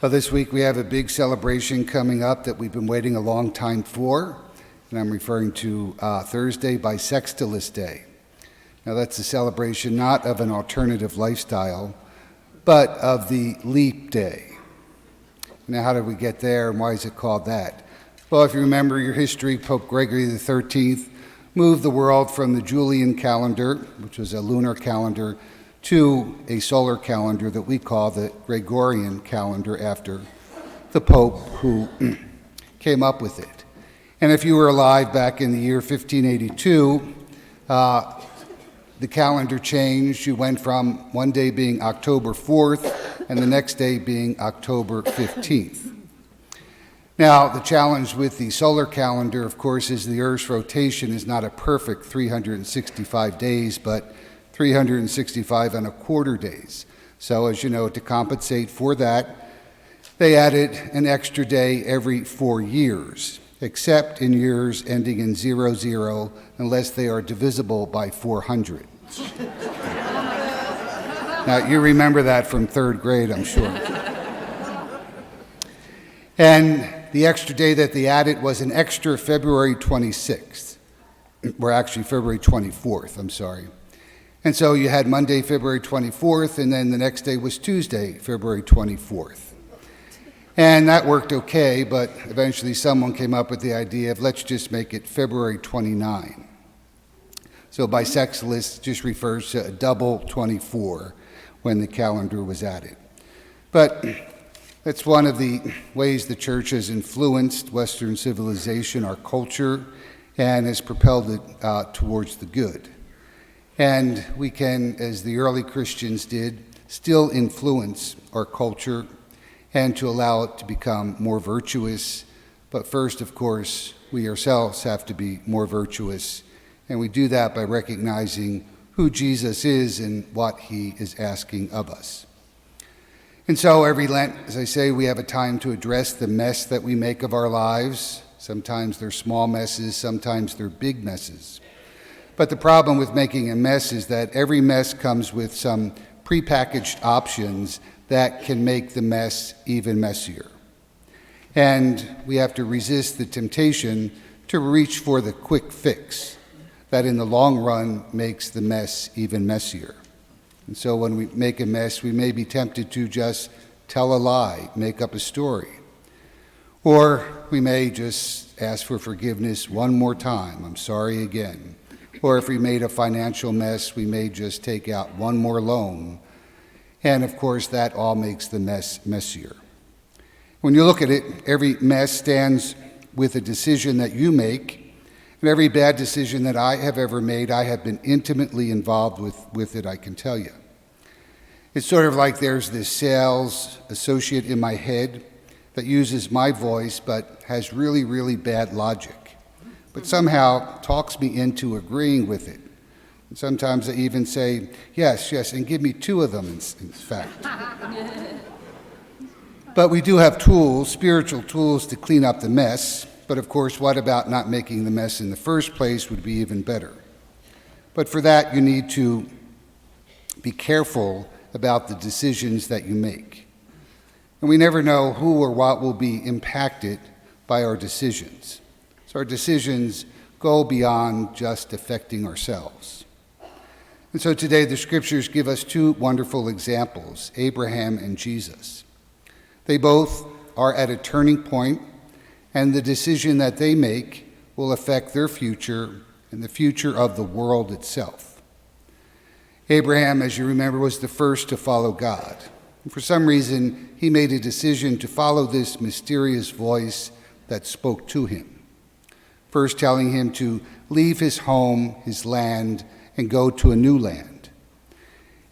Well, this week we have a big celebration coming up that we've been waiting a long time for, and I'm referring to Thursday, Bisextilis Day. Now that's a celebration not of an alternative lifestyle, but of the leap day. Now how did we get there and why is it called that? Well, if you remember your history, Pope Gregory XIII moved the world from the Julian calendar, which was a lunar calendar, to a solar calendar that we call the Gregorian calendar after the Pope who came up with it. And if you were alive back in the year 1582, the calendar changed. You went from one day being October 4th and the next day being October 15th. Now, the challenge with the solar calendar, of course, is the Earth's rotation is not a perfect 365 days, but 365 and a quarter days. So, as you know, to compensate for that, they added an extra day every 4 years, except in years ending in 00, unless they are divisible by 400. Now, you remember that from third grade, I'm sure. And the extra day that they added was an extra February 26th, or actually February 24th, I'm sorry. And so you had Monday, February 24th, and then the next day was Tuesday, February 24th. And that worked okay, but eventually someone came up with the idea of let's just make it February 29. So bisextilis just refers to a double 24 when the calendar was added. But that's one of the ways the church has influenced Western civilization, our culture, and has propelled it towards the good. And we can, as the early Christians did, still influence our culture and to allow it to become more virtuous. But first, of course, we ourselves have to be more virtuous. And we do that by recognizing who Jesus is and what he is asking of us. And so every Lent, as I say, we have a time to address the mess that we make of our lives. Sometimes they're small messes, sometimes they're big messes. But the problem with making a mess is that every mess comes with some prepackaged options that can make the mess even messier. And we have to resist the temptation to reach for the quick fix that in the long run makes the mess even messier. And so when we make a mess, we may be tempted to just tell a lie, make up a story. Or we may just ask for forgiveness one more time, I'm sorry again. Or if we made a financial mess, we may just take out one more loan. And of course, that all makes the mess messier. When you look at it, every mess stands with a decision that you make. And every bad decision that I have ever made, I have been intimately involved with it, I can tell you. It's sort of like there's this sales associate in my head that uses my voice but has really, really bad logic, but somehow talks me into agreeing with it. And sometimes I even say, yes, and give me 2 of them, in fact. But we do have tools, spiritual tools, to clean up the mess. But of course, what about not making the mess in the first place would be even better. But for that, you need to be careful about the decisions that you make. And we never know who or what will be impacted by our decisions. So our decisions go beyond just affecting ourselves. And so today the scriptures give us 2 wonderful examples, Abraham and Jesus. They both are at a turning point, and the decision that they make will affect their future and the future of the world itself. Abraham, as you remember, was the first to follow God. And for some reason, he made a decision to follow this mysterious voice that spoke to him. First telling him to leave his home, his land, and go to a new land.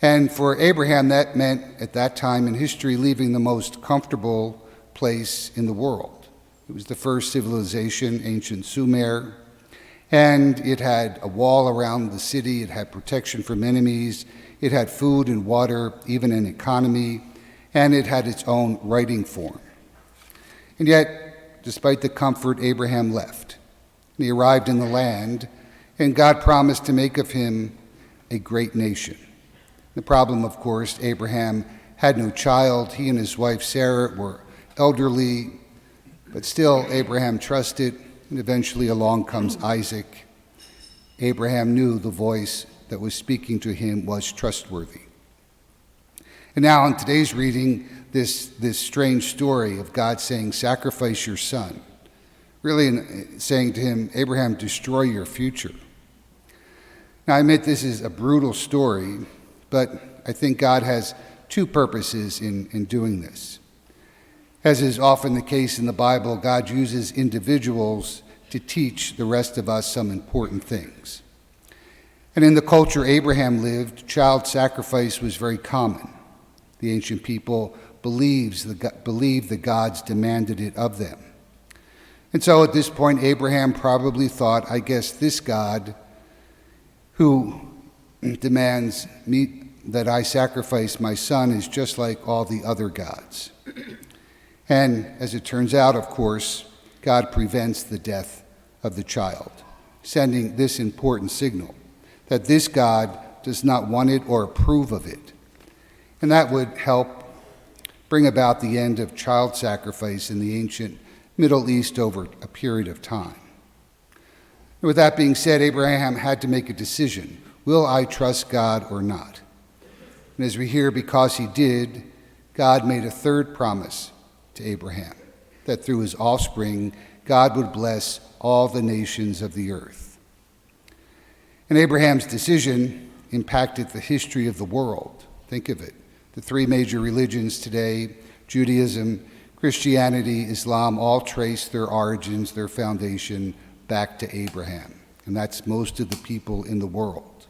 And for Abraham, that meant, at that time in history, leaving the most comfortable place in the world. It was the first civilization, ancient Sumer, and it had a wall around the city, it had protection from enemies, it had food and water, even an economy, and it had its own writing form. And yet, despite the comfort, Abraham left. He arrived in the land, and God promised to make of him a great nation. The problem, of course, Abraham had no child. He and his wife Sarah were elderly, but still Abraham trusted, and eventually along comes Isaac. Abraham knew the voice that was speaking to him was trustworthy. And now in today's reading, this strange story of God saying, sacrifice your son, really saying to him, Abraham, destroy your future. Now I admit this is a brutal story, but I think God has two purposes in doing this. As is often the case in the Bible, God uses individuals to teach the rest of us some important things. And in the culture Abraham lived, child sacrifice was very common. The ancient people believed the gods demanded it of them. And so at this point, Abraham probably thought, I guess this God who demands that I sacrifice my son is just like all the other gods. And as it turns out, of course, God prevents the death of the child, sending this important signal that this God does not want it or approve of it. And that would help bring about the end of child sacrifice in the ancient Middle East over a period of time. And with that being said, Abraham had to make a decision. Will I trust God or not? And as we hear, because he did, God made a third promise to Abraham, that through his offspring, God would bless all the nations of the earth. And Abraham's decision impacted the history of the world. Think of it. The three major religions today, Judaism, Christianity, Islam, all trace their origins, their foundation back to Abraham. And that's most of the people in the world.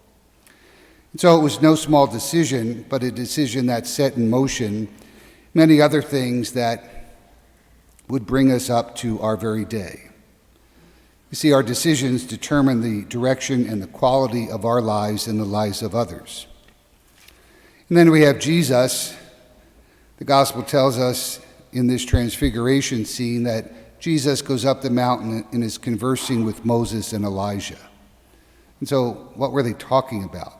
And so it was no small decision, but a decision that set in motion many other things that would bring us up to our very day. You see, our decisions determine the direction and the quality of our lives and the lives of others. And then we have Jesus. The gospel tells us in this transfiguration scene that Jesus goes up the mountain and is conversing with Moses and Elijah. And so what were they talking about?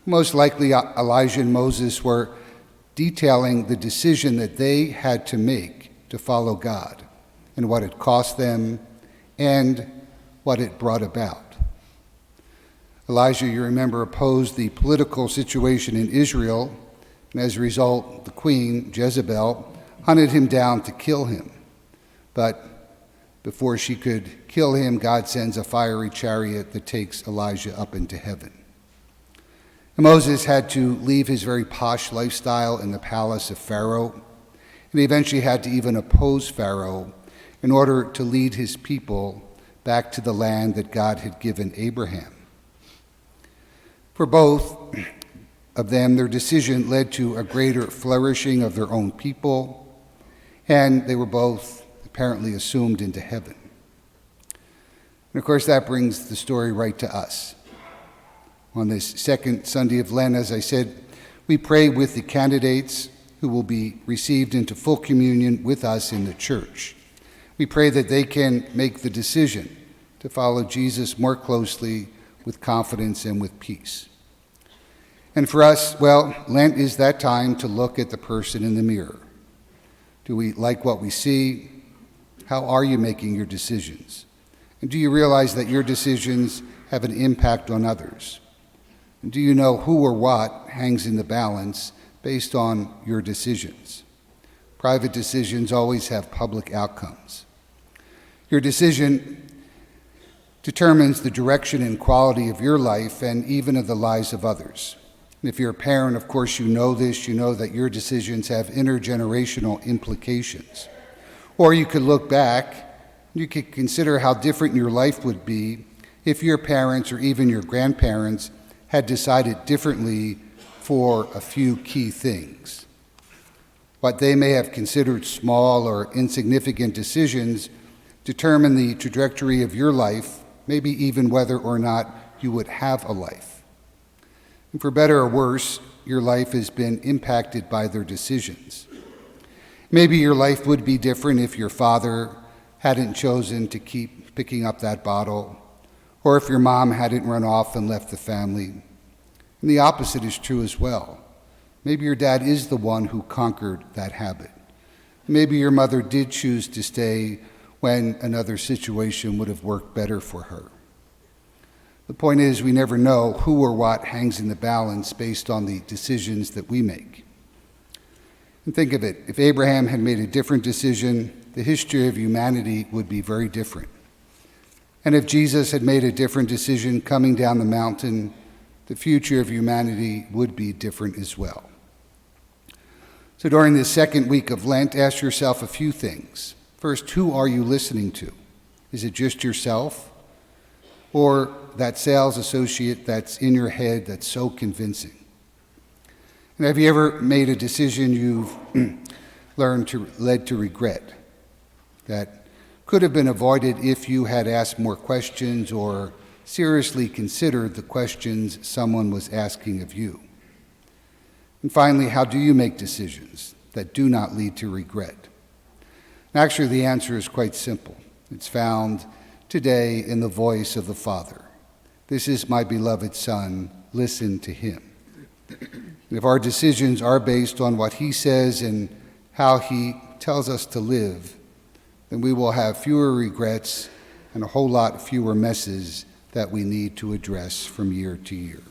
Most likely Elijah and Moses were detailing the decision that they had to make to follow God and what it cost them and what it brought about. Elijah, you remember, opposed the political situation in Israel, and as a result, the queen, Jezebel, hunted him down to kill him. But before she could kill him, God sends a fiery chariot that takes Elijah up into heaven. And Moses had to leave his very posh lifestyle in the palace of Pharaoh, and he eventually had to even oppose Pharaoh in order to lead his people back to the land that God had given Abraham. For both of them, their decision led to a greater flourishing of their own people, and they were both apparently assumed into heaven. And of course, that brings the story right to us. On this second Sunday of Lent, as I said, we pray with the candidates who will be received into full communion with us in the church. We pray that they can make the decision to follow Jesus more closely with confidence and with peace. And for us, well, Lent is that time to look at the person in the mirror. Do we like what we see? How are you making your decisions? And do you realize that your decisions have an impact on others? And do you know who or what hangs in the balance based on your decisions? Private decisions always have public outcomes. Your decision determines the direction and quality of your life and even of the lives of others. And if you're a parent, of course, you know this. You know that your decisions have intergenerational implications. Or you could look back, you could consider how different your life would be if your parents or even your grandparents had decided differently for a few key things. What they may have considered small or insignificant decisions determine the trajectory of your life, maybe even whether or not you would have a life. And for better or worse, your life has been impacted by their decisions. Maybe your life would be different if your father hadn't chosen to keep picking up that bottle, or if your mom hadn't run off and left the family. And the opposite is true as well. Maybe your dad is the one who conquered that habit. Maybe your mother did choose to stay when another situation would have worked better for her. The point is, we never know who or what hangs in the balance based on the decisions that we make. And think of it, if Abraham had made a different decision, the history of humanity would be very different. And if Jesus had made a different decision coming down the mountain, the future of humanity would be different as well. So during this second week of Lent, ask yourself a few things. First, who are you listening to? Is it just yourself? Or that sales associate that's in your head that's so convincing? And have you ever made a decision you've led to regret that could have been avoided if you had asked more questions or seriously considered the questions someone was asking of you? And finally, how do you make decisions that do not lead to regret? Actually, the answer is quite simple. It's found today in the voice of the Father. This is my beloved Son, listen to him. And if our decisions are based on what he says and how he tells us to live, then we will have fewer regrets and a whole lot fewer messes that we need to address from year to year.